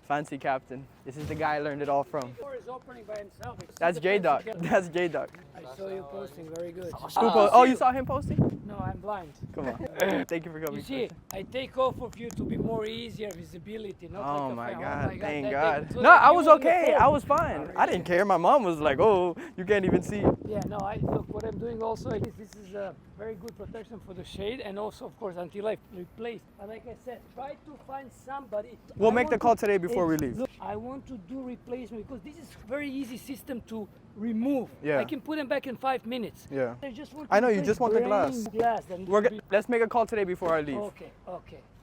Fancy captain. This is the guy I learned it all from. Door is opening by himself. That's J-Duck. That's J-Duck. I saw you posting, very good. Oh, you saw him posting? No, I'm blind. Come on. Thank you for coming. You see, I take off of you to be more easier visibility. Not Oh like my a fan. God, thank that God. thing. So No, like I you was on the okay. phone. I was fine. I didn't care. My mom was like, oh, you can't even see. Yeah, no, look, what I'm doing also is this is a very good protection for the shade and also, of course, until I replace. But like I said, try to find somebody. We'll make the call today before we leave. Look, I want to do replacement because this is very easy system to remove. Yeah. I can put them back in 5 minutes. Yeah. I just want I know, you replace just want the plain glass. and Let's make a call today before I leave. Okay.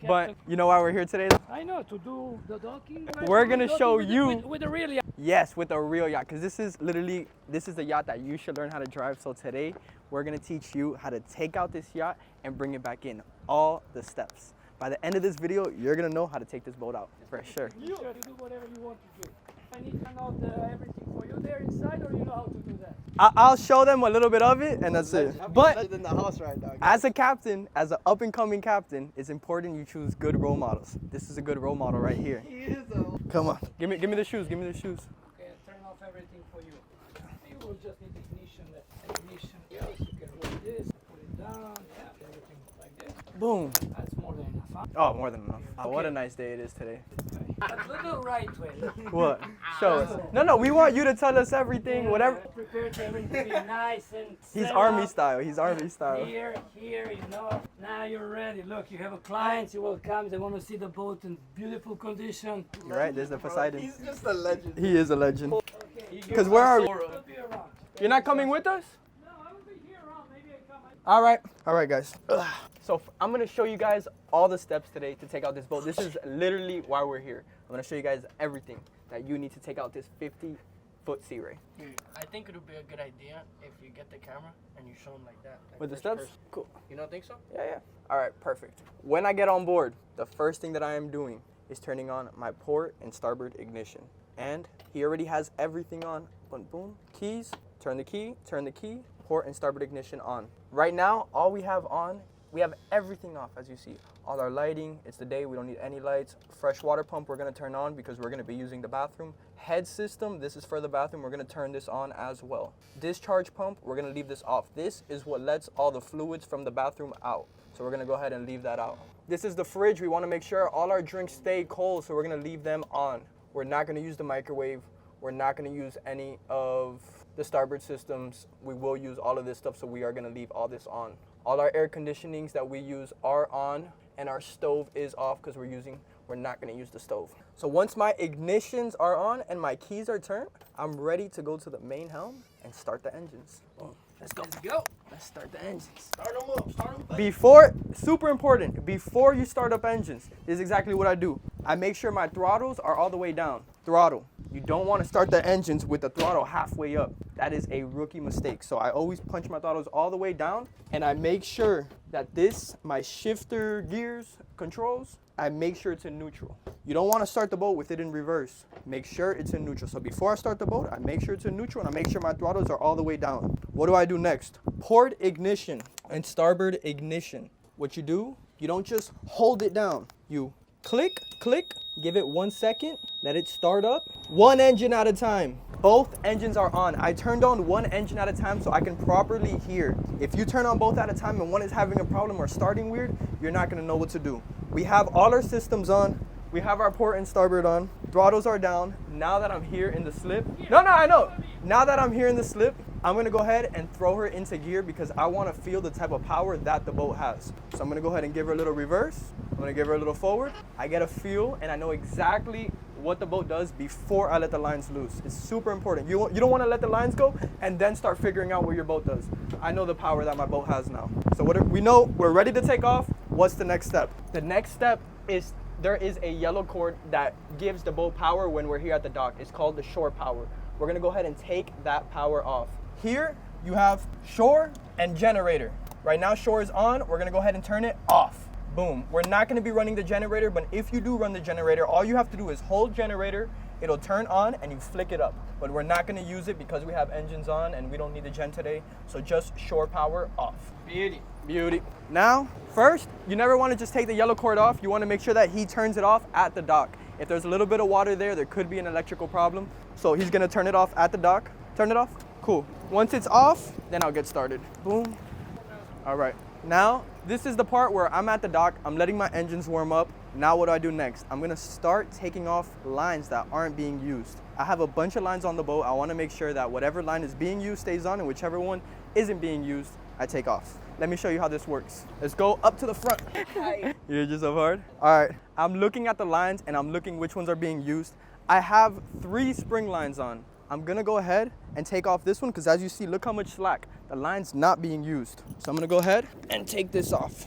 But you know why we're here today? I know, to do the docking. We're gonna show with you. with a real yacht. Yes, with a real yacht, because this is the yacht that you should learn how to drive. So today, we're gonna teach you how to take out this yacht and bring it back in, all the steps. By the end of this video, you're gonna know how to take this boat out, for sure. You sure to do whatever you want to do. I need to turn out everything for you there inside, or you know how to do that? I'll show them a little bit of it, and that's it. But in the house right now. as a captain, as an up-and-coming captain, it's important you choose good role models. This is a good role model right here. He is a... Come on, give me the shoes, give me the shoes. Okay, turn off everything for you. You will just need ignition. Yes, you can roll this, put it down, yeah, everything like this. Boom. That's more than enough, huh? Oh, more than enough. Oh, what a nice day it is today. But look the right way. What? Show us. No, we want you to tell us everything, whatever. Prepare to everything to be nice and He's set army up. style. He's army style. Here, you know. Now you're ready. Look, you have a client, you will come, they want to see the boat in beautiful condition. You're right, there's the Poseidon. He's just a legend. He is a legend. Okay. Because where are we? I'll be around. You're not coming with us? No, I will be here around. Maybe I come. All right, guys. So I'm gonna show you guys all the steps today to take out this boat. This is literally why we're here. I'm gonna show you guys everything that you need to take out this 50-foot Sea Ray. I think it would be a good idea if you get the camera and you show them like that. Like With the first steps? person. Cool. You don't think so? Yeah. All right, perfect. When I get on board, the first thing that I am doing is turning on my port and starboard ignition. And he already has everything on. Boom, boom. Keys, turn the key, port and starboard ignition on. Right now, all we have on, we have everything off, as you see. All our lighting, it's the day, we don't need any lights. Fresh water pump, we're gonna turn on because we're gonna be using the bathroom. Head system, this is for the bathroom, we're gonna turn this on as well. Discharge pump, we're gonna leave this off. This is what lets all the fluids from the bathroom out. So we're gonna go ahead and leave that out. This is the fridge, we wanna make sure all our drinks stay cold, so we're gonna leave them on. We're not gonna use the microwave. We're not gonna use any of the starboard systems. We will use all of this stuff, so we are gonna leave all this on. All our air conditionings that we use are on, and our stove is off because we're not gonna use the stove. So once my ignitions are on and my keys are turned, I'm ready to go to the main helm and start the engines. Boom. Let's go. Let's start the engines. Start him up. Before, super important, before you start up engines, this is exactly what I do. I make sure my throttles are all the way down. Throttle. You don't want to start the engines with the throttle halfway up. That is a rookie mistake. So I always punch my throttles all the way down, and I make sure that my shifter gears controls, I make sure it's in neutral. You don't want to start the boat with it in reverse. Make sure it's in neutral. So before I start the boat, I make sure it's in neutral, and I make sure my throttles are all the way down. What do I do next? Port ignition and starboard ignition. What you do, you don't just hold it down. You click, give it 1 second, let it start up. One engine at a time. Both engines are on. I turned on one engine at a time so I can properly hear. If you turn on both at a time and one is having a problem or starting weird, you're not gonna know what to do. We have all our systems on. We have our port and starboard on. Throttles are down. Now that I'm here in the slip. No, I know. Now that I'm here in the slip, I'm gonna go ahead and throw her into gear because I wanna feel the type of power that the boat has. So I'm gonna go ahead and give her a little reverse. I'm gonna give her a little forward. I get a feel and I know exactly what the boat does before I let the lines loose. It's super important. You don't wanna let the lines go and then start figuring out what your boat does. I know the power that my boat has now. So we know we're ready to take off. What's the next step? The next step is there is a yellow cord that gives the boat power when we're here at the dock. It's called the shore power. We're gonna go ahead and take that power off. Here you have shore and generator. Right now shore is on, we're gonna go ahead and turn it off. Boom. We're not gonna be running the generator, but if you do run the generator, all you have to do is hold generator, it'll turn on and you flick it up. But we're not gonna use it because we have engines on and we don't need the gen today. So just shore power off. Beauty. Now, first, you never wanna just take the yellow cord off. You wanna make sure that he turns it off at the dock. If there's a little bit of water there could be an electrical problem. So he's gonna turn it off at the dock. Turn it off? Cool. Once it's off, then I'll get started. Boom. All right. Now, this is the part where I'm at the dock. I'm letting my engines warm up. Now what do I do next? I'm gonna start taking off lines that aren't being used. I have a bunch of lines on the boat. I wanna make sure that whatever line is being used stays on, and whichever one isn't being used, I take off. Let me show you how this works. Let's go up to the front. You're just so hard? All right, I'm looking at the lines and I'm looking which ones are being used. I have 3 spring lines on. I'm gonna go ahead and take off this one because as you see, look how much slack. The line's not being used. So I'm gonna go ahead and take this off.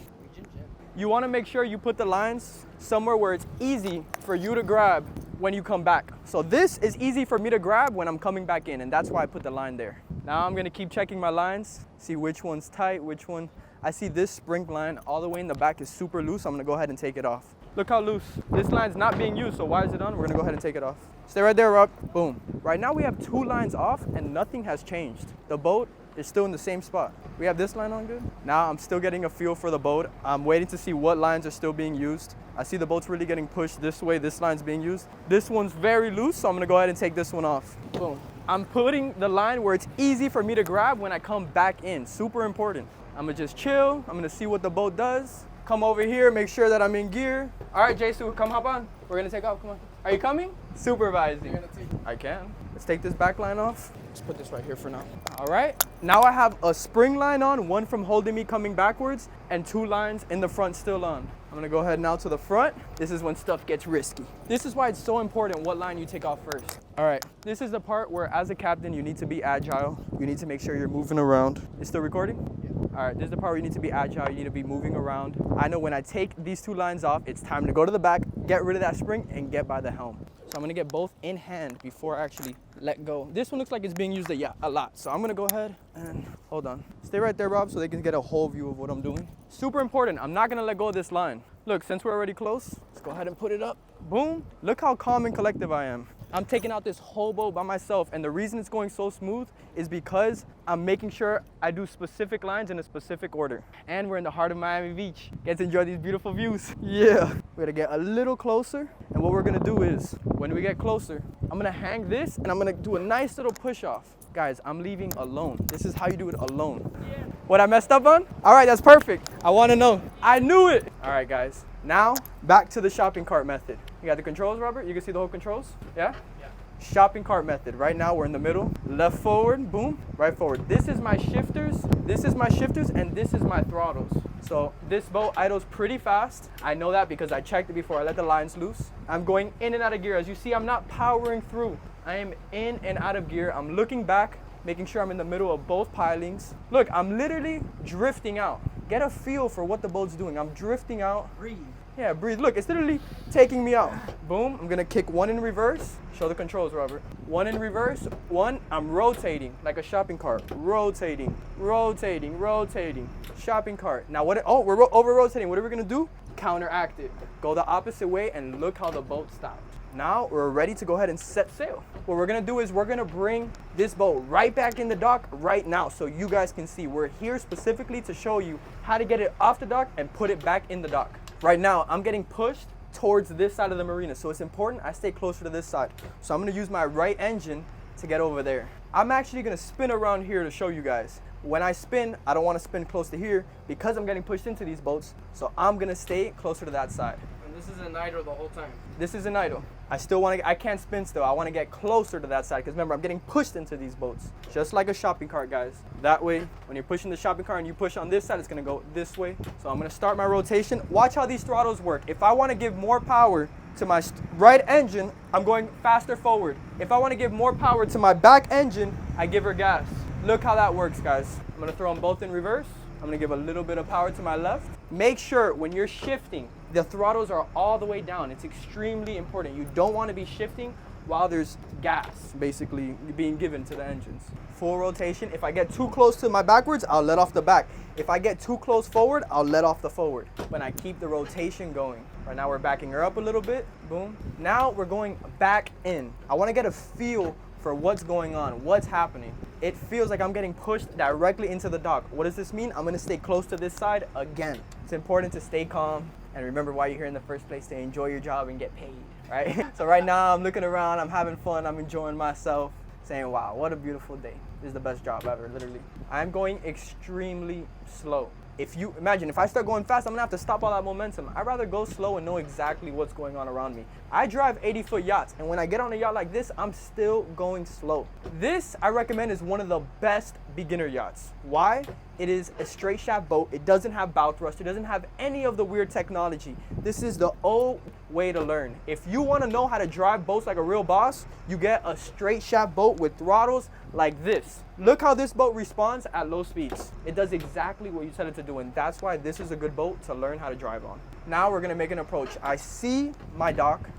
You wanna make sure you put the lines somewhere where it's easy for you to grab when you come back. So this is easy for me to grab when I'm coming back in, and that's why I put the line there. Now I'm gonna keep checking my lines, see which one's tight, which one. I see this spring line all the way in the back is super loose. I'm gonna go ahead and take it off. Look how loose. This line's not being used, so why is it on? We're gonna go ahead and take it off. Stay right there, Rob. Boom. Right now we have 2 lines off and nothing has changed. The boat is still in the same spot. We have this line on good. Now I'm still getting a feel for the boat. I'm waiting to see what lines are still being used. I see the boat's really getting pushed this way. This line's being used. This one's very loose, so I'm gonna go ahead and take this one off. Boom. I'm putting the line where it's easy for me to grab when I come back in. Super important. I'm gonna just chill. I'm gonna see what the boat does. Come over here, make sure that I'm in gear. All right, Jasu, come hop on. We're gonna take off, come on. Are you coming? Supervising. I can. Let's take this back line off. Let's put this right here for now. All right, now I have a spring line on, one from holding me coming backwards, and 2 lines in the front still on. I'm gonna go ahead now to the front. This is when stuff gets risky. This is why it's so important what line you take off first. All right, this is the part where as a captain, you need to be agile. You need to make sure you're moving around. It's still recording? Yeah. All right, this is the part where you need to be agile. You need to be moving around. I know when I take these 2 lines off, it's time to go to the back, get rid of that spring, and get by the helm. So I'm gonna get both in hand before I actually let go. This one looks like it's being used a lot. So I'm gonna go ahead and hold on. Stay right there, Rob, so they can get a whole view of what I'm doing. Super important, I'm not gonna let go of this line. Look, since we're already close, let's go ahead and put it up. Boom. Look how calm and collective I am. I'm taking out this whole boat by myself, and the reason it's going so smooth is because I'm making sure I do specific lines in a specific order. And we're in the heart of Miami Beach. Get to enjoy these beautiful views. Yeah. We're gonna get a little closer, and what we're gonna do is, when we get closer, I'm gonna hang this, and I'm gonna do a nice little push off. Guys, I'm leaving alone. This is how you do it alone. Yeah. What I messed up on? All right, that's perfect. I wanna know. I knew it. All right, guys. Now, back to the shopping cart method. You got the controls, Robert? You can see the whole controls? Yeah? Yeah. Shopping cart method. Right now, we're in the middle. Left forward, boom, right forward. This is my shifters, and this is my throttles. So this boat idles pretty fast. I know that because I checked it before I let the lines loose. I'm going in and out of gear. As you see, I'm not powering through. I am in and out of gear. I'm looking back, making sure I'm in the middle of both pilings. Look, I'm literally drifting out. Get a feel for what the boat's doing. I'm drifting out. Breathe. Yeah, breathe. Look, it's literally taking me out. Boom, I'm gonna kick 1 in reverse. Show the controls, Robert. 1 in reverse, 1, I'm rotating like a shopping cart. Rotating, rotating, rotating. Shopping cart. Now we're over rotating. What are we gonna do? Counteract it. Go the opposite way and look how the boat stopped. Now we're ready to go ahead and set sail. What we're gonna do is we're gonna bring this boat right back in the dock right now so you guys can see. We're here specifically to show you how to get it off the dock and put it back in the dock. Right now, I'm getting pushed towards this side of the marina, so it's important I stay closer to this side. So I'm gonna use my right engine to get over there. I'm actually gonna spin around here to show you guys. When I spin, I don't wanna spin close to here because I'm getting pushed into these boats, so I'm gonna stay closer to that side. And this is an idle the whole time. This is an idle. I can't spin still. I wanna get closer to that side because remember, I'm getting pushed into these boats. Just like a shopping cart, guys. That way, when you're pushing the shopping cart and you push on this side, it's gonna go this way. So I'm gonna start my rotation. Watch how these throttles work. If I wanna give more power to my right engine, I'm going faster forward. If I wanna give more power to my back engine, I give her gas. Look how that works, guys. I'm gonna throw them both in reverse. I'm gonna give a little bit of power to my left. Make sure when you're shifting, the throttles are all the way down. It's extremely important. You don't wanna be shifting while there's gas basically being given to the engines. Full rotation. If I get too close to my backwards, I'll let off the back. If I get too close forward, I'll let off the forward. When I keep the rotation going. Right now we're backing her up a little bit, boom. Now we're going back in. I wanna get a feel for what's going on, what's happening. It feels like I'm getting pushed directly into the dock. What does this mean? I'm gonna stay close to this side again. It's important to stay calm and remember why you're here in the first place, to enjoy your job and get paid. right? So right now I'm looking around, I'm having fun, I'm enjoying myself, saying, wow, what a beautiful day. This is the best job ever, literally. I'm going extremely slow. If you imagine, if I start going fast, I'm gonna have to stop all that momentum. I'd rather go slow and know exactly what's going on around me. I drive 80-foot yachts, and when I get on a yacht like this, I'm still going slow. This, I recommend, is one of the best beginner yachts. Why? It is a straight shaft boat. It doesn't have bow thrust. It doesn't have any of the weird technology. This is the old way to learn. If you wanna know how to drive boats like a real boss, you get a straight shaft boat with throttles like this. Look how this boat responds at low speeds. It does exactly what you tell it to do, and that's why this is a good boat to learn how to drive on. Now we're gonna make an approach. I see my dock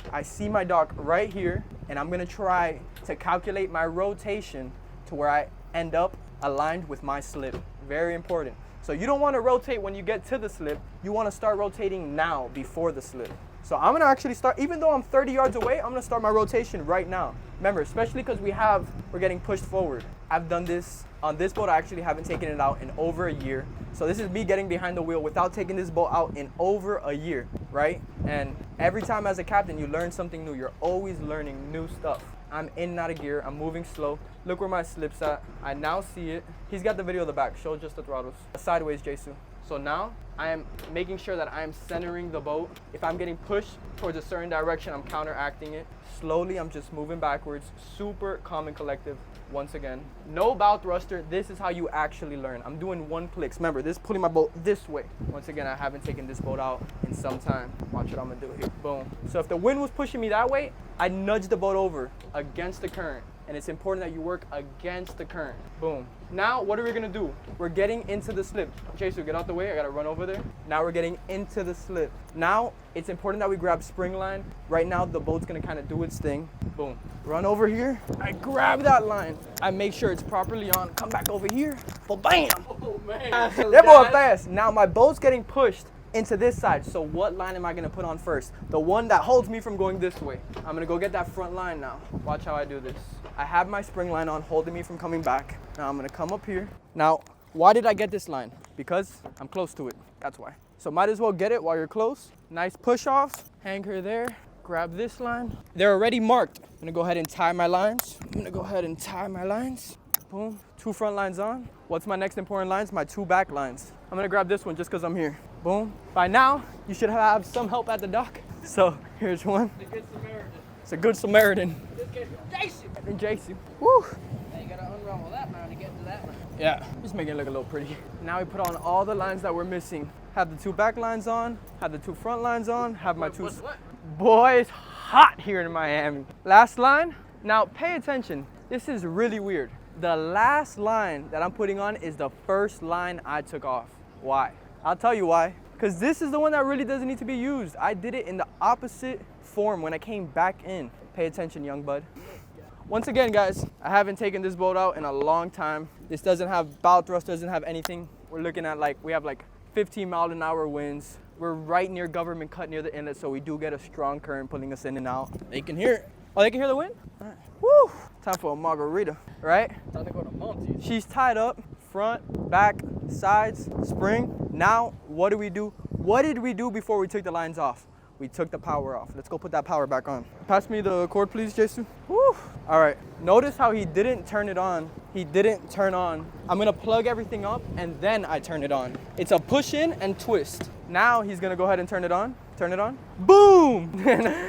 right here, and I'm gonna try to calculate my rotation to where I end up aligned with my slip. Very important. So you don't wanna rotate when you get to the slip, you wanna start rotating now before the slip. So I'm gonna actually start, even though I'm 30 yards away, I'm gonna start my rotation right now. Remember, especially because we're getting pushed forward. I've done this on this boat. I actually haven't taken it out in over a year. So this is me getting behind the wheel without taking this boat out in over a year, right? And every time as a captain, you learn something new. You're always learning new stuff. I'm in and out of gear. I'm moving slow. Look where my slip's at. I now see it. He's got the video of the back. Show just the throttles. Sideways, Jesu. So now I am making sure that I am centering the boat. If I'm getting pushed towards a certain direction, I'm counteracting it. Slowly, I'm just moving backwards. Super calm and collective. Once again, no bow thruster. This is how you actually learn. I'm doing one clicks. Remember, this is pulling my boat this way. Once again, I haven't taken this boat out in some time. Watch what I'm gonna do here. Boom. So if the wind was pushing me that way, I nudge the boat over against the current. And it's important that you work against the current. Boom. Now, what are we gonna do? We're getting into the slip. Jason, get out the way. I gotta run over there. Now we're getting into the slip. Now, it's important that we grab spring line. Right now, the boat's gonna kind of do its thing. Boom. Run over here. I grab that line. I make sure it's properly on. Come back over here. Bam! Oh man. They're going fast. Now my boat's getting pushed into this side. So what line am I gonna put on first? The one that holds me from going this way. I'm gonna go get that front line now. Watch how I do this. I have my spring line on, holding me from coming back. Now I'm gonna come up here. Now, why did I get this line? Because I'm close to it. That's why. So might as well get it while you're close. Nice push off. Hang her there. Grab this line. They're already marked. I'm gonna go ahead and tie my lines. Boom. 2 front lines on. What's my next important lines? My 2 back lines. I'm gonna grab this one just because I'm here. Boom. By now, you should have some help at the dock. So here's one. The good Samaritan. It's a good Samaritan. This guy's Jason. And Jason. Woo. Now you gotta unravel that line to get to that line. Yeah, just making it look a little pretty. Now we put on all the lines that we're missing. Have the 2 back lines on, have the 2 front lines on, have my 2... What? Boy, it's hot here in Miami. Last line. Now pay attention. This is really weird. The last line that I'm putting on is the first line I took off. Why? I'll tell you why. Because this is the one that really doesn't need to be used. I did it in the opposite form when I came back in. Pay attention, young bud. Once again, guys, I haven't taken this boat out in a long time. This doesn't have bow thrust, doesn't have anything. We're looking at we have 15-mile-an-hour winds. We're right near government cut near the inlet, so we do get a strong current pulling us in and out. They can hear it. Oh, they can hear the wind? All right. Woo! Time for a margarita, right? Time to go to Monty's. She's tied up, front, back, sides, spring. Now, what do we do? What did we do before we took the lines off? We took the power off. Let's go put that power back on. Pass me the cord, please, Jason. Woo! All right. Notice how he didn't turn it on. He didn't turn on. I'm gonna plug everything up and then I turn it on. It's a push in and twist. Now he's gonna go ahead and turn it on. Turn it on. Boom!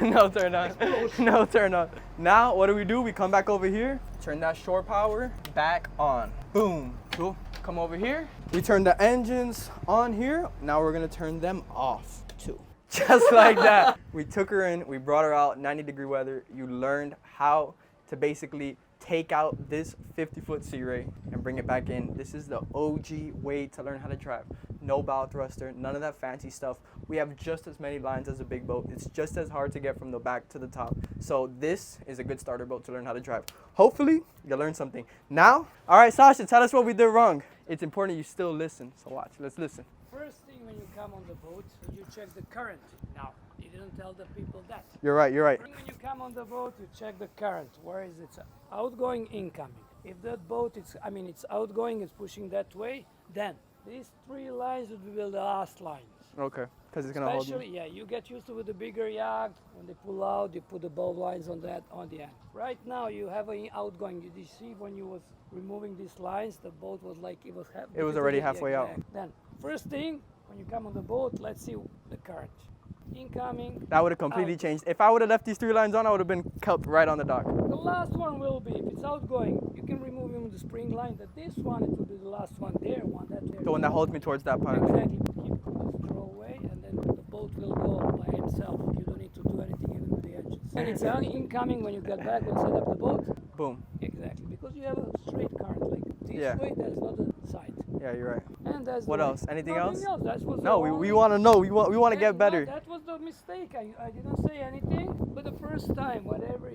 No turn on. No turn on. Now what do? We come back over here. Turn that shore power back on. Boom. Cool. Come over here. We turn the engines on here. Now we're gonna turn them off too. Just like that. We took her in, we brought her out, 90-degree weather. You learned how to basically take out this 50-foot Sea Ray and bring it back in. This is the OG way to learn how to drive. No bow thruster, none of that fancy stuff. We have just as many lines as a big boat. It's just as hard to get from the back to the top. So this is a good starter boat to learn how to drive. Hopefully, you learned something. Now, all right, Sasha, tell us what we did wrong. It's important you still listen, so watch, let's listen. First thing when you come on the boat, you check the current. Now, you didn't tell the people that. You're right, you're right. When you come on the boat, you check the current. Where is it? Outgoing, incoming. If that boat, it's outgoing, it's pushing that way, then these 3 lines would be the last lines. Okay. Because it's gonna hold Especially, me. yeah, you get used to with the bigger yacht. When they pull out, you put the bow lines on that on the end. Right now, you have an outgoing. Did you see when you was removing these lines, the boat was like it was. It was already halfway out. Then first thing, when you come on the boat, let's see the current. Incoming. That would have completely out. changed. If I would have left these 3 lines on, I would have been kept right on the dock. The last one will be, if it's outgoing, you can remove him with the spring line. That this one, it will be the last one there, one that there. The one that holds me towards that pipe. Exactly. Keep this throw away, and then the boat will go by itself. You don't need to do anything even with the engines. And it's only incoming when you get back and set up the boat. Boom. Exactly, because you have a straight current like this Yeah. way. There's not a side. Yeah, you're right. And that's What the way. else? Anything Nothing else? That was No, the we only- want to know. We want to get No, better. that was the mistake. I didn't say anything, but the first time, whatever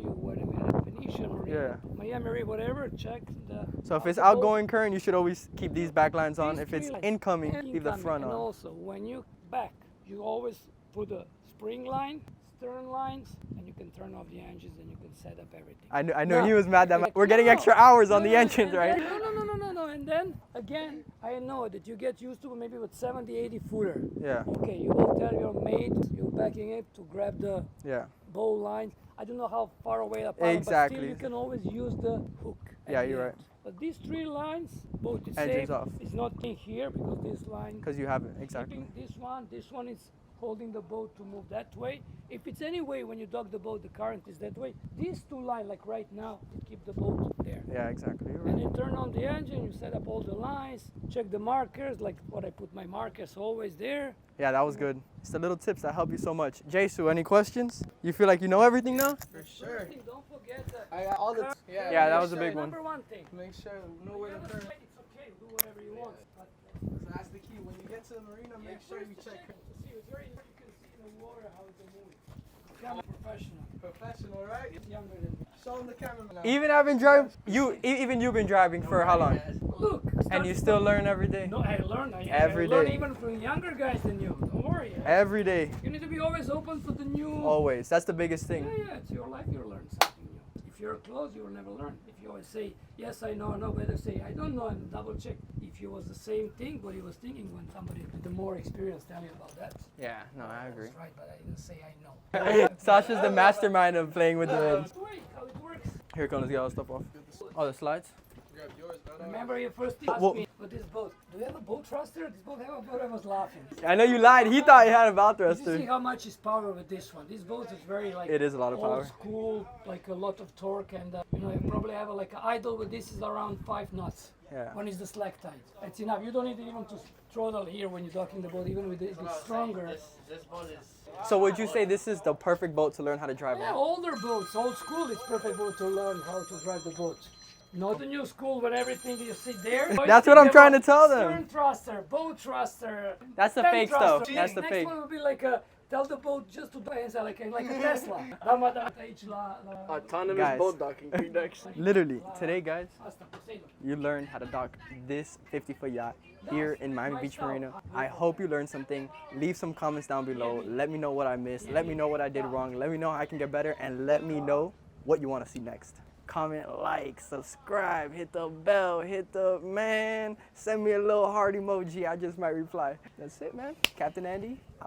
Venetian or Yeah. Miami, whatever, check the. So if it's the boat. outgoing current, you should always keep these back lines on. These If it's 3 lines. incoming, And leave the incoming. front And on. also, when you back, you always put a spring line, stern lines, and you can turn off the engines and you can set up everything. I knew No. he was mad that Like, we're getting no, extra hours on no, the no, engines, and right? then- No. And then, again, I know that you get used to maybe with 70, 80 footer. Yeah, Okay, you will tell your mate you're backing it to grab the yeah, bow lines. I don't know how far away apart, but Exactly. still you can always use the hook. at Yeah, the you're end. right. But these 3 lines, both is Engines safe. off. It's not in here because this line. because you have it exactly. Keeping this one is holding the boat to move that way. If it's any way when you dock the boat, the current is that way. These 2 lines, like right now, keep the boat there. Yeah, exactly. You're And right. you turn on the engine, you set up all the lines, check the markers, like what I put my markers always there. Yeah, that was good. It's the little tips that help you so much. Jasu, any questions? You feel like you know everything now? For sure. First thing, don't forget that. I got all the. Yeah, that was a make big sure- one. Number one thing. Make sure know where You to have a turn. straight, it's okay, do whatever you want. But So that's the key. When you get to the marina, make sure you check. to see, it's very, you can see in the water how it's moving. Become a professional. Professional, right? It's younger than me. Show them the camera now. Even I've been driving. Even you've been driving for how long? Look. And you still learn every day. No, I learn. Every I learn day. even from younger guys than you. Don't worry. Every day, You need to be always open to the new. always. That's the biggest Yeah, thing. yeah, it's your life. You'll learn something new. If you're close, you will never learn. If you always say yes, I know, no, better say I don't know and double check. If you was the same thing, what he was thinking when somebody with the more experience tell you about that. Yeah, no, I agree. That's right, but I didn't say I know. Sasha's the mastermind of playing with the wind. That's the way how it works. Here it comes, let's get all the stuff off. Oh, the slides? Grab yours, brother. Remember your first thing? Well- Asked me, with this boat, do you have a boat thruster? This boat have a boat. I was laughing. I know you lied. He thought he had a bow Did you see thruster. how much is power with this one? This boat is very like It is a lot of old power. school, like a lot of torque, and you probably have like an idle with this is around 5 knots. Yeah. One is the slack tide. That's enough. You don't need even to throttle here when you're docking the boat, even with it's stronger. This boat is. So would you say this is the perfect boat to learn how to drive Yeah, on? older boats, old school, it's perfect boat to learn how to drive the boat. Not the new school when everything you see there. That's what I'm trying to tell them. Stern thruster, boat thruster. That's the tank fake thruster. stuff. That's the Next fake. one will be like a tell the boat just to buy like a Tesla. Autonomous Guys. boat docking, 3 decks. Literally, today, guys, you learned how to dock this 50-foot yacht here in Miami Beach Marina. I hope you learned something. Leave some comments down below. Let me know what I missed. Let me know what I did wrong. Let me know how I can get better. And let me know what you want to see next. Comment, like, subscribe, hit the bell, hit the man. Send me a little heart emoji. I just might reply. That's it, man. Captain Andy, out.